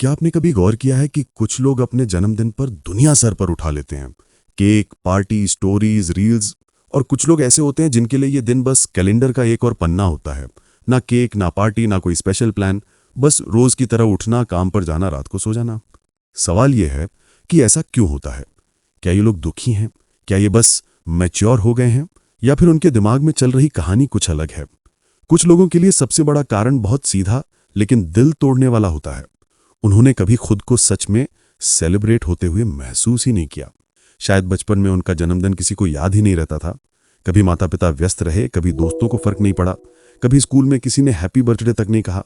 क्या आपने कभी गौर किया है कि कुछ लोग अपने जन्मदिन पर दुनिया सर पर उठा लेते हैं? Cake, party, stories, reels. और कुछ लोग ऐसे होते हैं जिनके लिए ये दिन बस कैलेंडर का एक और पन्ना होता है। ना केक, ना पार्टी, ना कोई स्पेशल प्लान। बस रोज की तरह उठना, काम पर जाना, रात को सो जाना। सवाल ये है कि ऐसा क्यों होता है? क्या ये लोग दुखी हैं? क्या ये बस मैच्योर हो गए हैं? या फिर उनके दिमाग में चल रही कहानी कुछ अलग है? कुछ लोगों के लिए सबसे बड़ा कारण बहुत सीधा लेकिन दिल तोड़ने वाला होता है। उन्होंने कभी खुद को सच में सेलिब्रेट होते हुए महसूस ही नहीं किया। शायद बचपन में उनका जन्मदिन किसी को याद ही नहीं रहता था। कभी माता पिता व्यस्त रहे, कभी दोस्तों को फर्क नहीं पड़ा, कभी स्कूल में किसी ने हैप्पी बर्थडे तक नहीं कहा।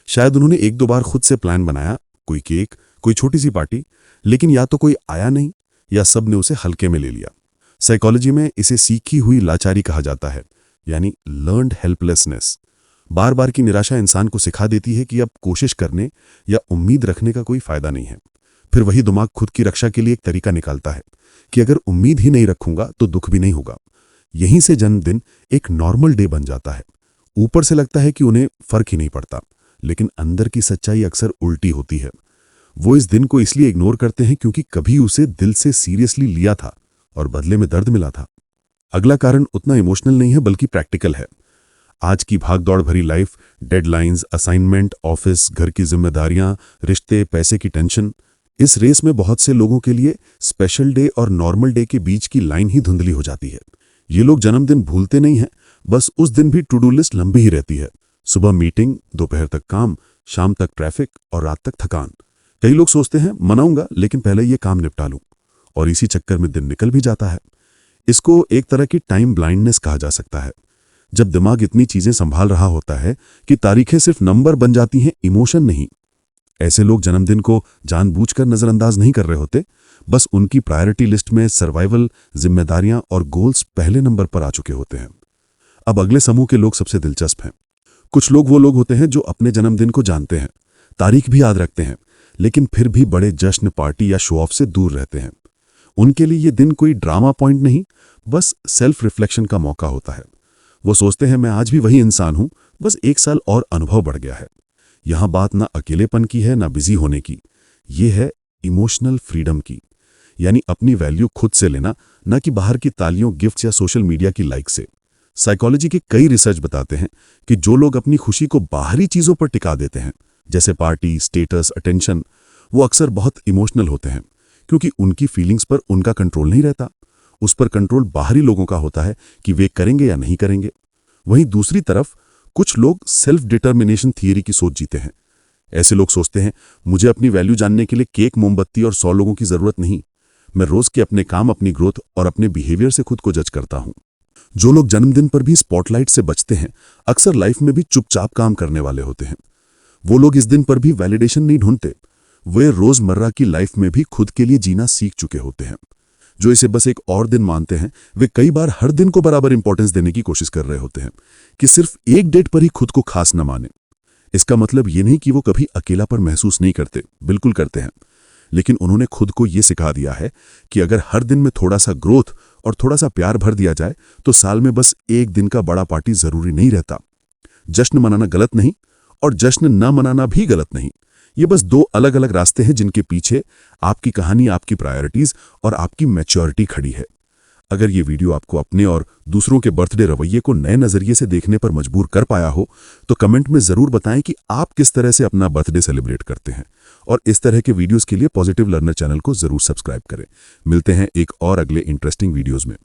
शायद उन्होंने एक दो बार खुद से प्लान बनाया, कोई केक, कोई छोटी सी पार्टी, लेकिन या तो कोई आया नहीं या सब ने उसे हल्के में ले लिया। साइकोलॉजी में इसे सीखी हुई लाचारी कहा जाता है, यानी लर्न्ड हेल्पलेसनेस। बार बार की निराशा इंसान को सिखा देती है कि अब कोशिश करने या उम्मीद रखने का कोई फायदा नहीं है। फिर वही दिमाग खुद की रक्षा के लिए एक तरीका निकालता है कि अगर उम्मीद ही नहीं रखूंगा तो दुख भी नहीं होगा। यहीं से जन्मदिन एक नॉर्मल डे बन जाता है। ऊपर से लगता है कि उन्हें फर्क ही नहीं पड़ता, लेकिन अंदर की सच्चाई अक्सर उल्टी होती है। वो इस दिन को इसलिए इग्नोर करते हैं क्योंकि कभी उसे दिल से सीरियसली लिया था और बदले में दर्द मिला था। अगला कारण उतना इमोशनल नहीं है बल्कि प्रैक्टिकल है। आज की भागदौड़ भरी लाइफ, डेडलाइंस, असाइनमेंट, ऑफिस, घर की जिम्मेदारियां, रिश्ते, पैसे की टेंशन, इस रेस में बहुत से लोगों के लिए स्पेशल डे और नॉर्मल डे के बीच की लाइन ही धुंधली हो जाती है। ये लोग जन्मदिन भूलते नहीं हैं, बस उस दिन भी टू डू लिस्ट लंबी ही रहती है। सुबह मीटिंग, दोपहर तक काम, शाम तक ट्रैफिक और रात तक थकान। कई लोग सोचते हैं मनाऊंगा लेकिन पहले ये काम निपटा लूं, और इसी चक्कर में दिन निकल भी जाता है। इसको एक तरह की टाइम ब्लाइंडनेस कहा जा सकता है, जब दिमाग इतनी चीजें संभाल रहा होता है कि तारीखें सिर्फ नंबर बन जाती हैं, इमोशन नहीं। ऐसे लोग जन्मदिन को जानबूझकर नजरअंदाज नहीं कर रहे होते, बस उनकी प्रायोरिटी लिस्ट में सर्वाइवल, जिम्मेदारियां और गोल्स पहले नंबर पर आ चुके होते हैं। अब अगले समूह के लोग सबसे दिलचस्प हैं। कुछ लोग वो लोग होते हैं जो अपने जन्मदिन को जानते हैं, तारीख भी याद रखते हैं, लेकिन फिर भी बड़े जश्न, पार्टी या शो ऑफ से दूर रहते हैं। उनके लिए ये दिन कोई ड्रामा पॉइंट नहीं, बस सेल्फ रिफ्लेक्शन का मौका होता है। वो सोचते हैं मैं आज भी वही इंसान हूं, बस एक साल और अनुभव बढ़ गया है। यहां बात ना अकेलेपन की है ना बिजी होने की, ये है इमोशनल फ्रीडम की, यानी अपनी वैल्यू खुद से लेना, ना कि बाहर की तालियों, गिफ्ट्स या सोशल मीडिया की लाइक से। साइकोलॉजी के कई रिसर्च बताते हैं कि जो लोग अपनी खुशी को बाहरी चीजों पर टिका देते हैं, जैसे पार्टी, स्टेटस, अटेंशन, वो अक्सर बहुत इमोशनल होते हैं, क्योंकि उनकी फीलिंग्स पर उनका कंट्रोल नहीं रहता। उस पर कंट्रोल बाहरी लोगों का होता है कि वे करेंगे या नहीं करेंगे। वहीं दूसरी तरफ कुछ लोग सेल्फ डिटर्मिनेशन थियरी की सोच जीते हैं। ऐसे लोग सोचते हैं मुझे अपनी वैल्यू जानने के लिए केक, मोमबत्ती और 100 लोगों की जरूरत नहीं। मैं रोज के अपने काम, अपनी ग्रोथ और अपने बिहेवियर से खुद को जज करता हूं। जो लोग जन्मदिन पर भी स्पॉटलाइट से बचते हैं, अक्सर लाइफ में भी चुपचाप काम करने वाले होते हैं। वो लोग इस दिन पर भी वैलिडेशन नहीं ढूंढते, वे रोजमर्रा की लाइफ में भी खुद के लिए जीना सीख चुके होते हैं। जो इसे बस एक और दिन मानते हैं, वे कई बार हर दिन को बराबर इंपॉर्टेंस देने की कोशिश कर रहे होते हैं कि सिर्फ एक डेट पर ही खुद को खास न माने। इसका मतलब ये नहीं कि वो कभी अकेलापन महसूस नहीं करते, बिल्कुल करते हैं, लेकिन उन्होंने खुद को ये सिखा दिया है कि अगर हर दिन में थोड़ा सा ग्रोथ और थोड़ा सा प्यार भर दिया जाए तो साल में बस एक दिन का बड़ा पार्टी जरूरी नहीं रहता। जश्न मनाना गलत नहीं और जश्न न मनाना भी गलत नहीं। ये बस दो अलग अलग रास्ते हैं जिनके पीछे आपकी कहानी, आपकी प्रायोरिटीज और आपकी मैच्योरिटी खड़ी है। अगर ये वीडियो आपको अपने और दूसरों के बर्थडे रवैये को नए नजरिए से देखने पर मजबूर कर पाया हो, तो कमेंट में जरूर बताएं कि आप किस तरह से अपना बर्थडे सेलिब्रेट करते हैं। और इस तरह के वीडियोस के लिए पॉजिटिव लर्नर चैनल को जरूर सब्सक्राइब करें। मिलते हैं एक और अगले इंटरेस्टिंग वीडियोस में।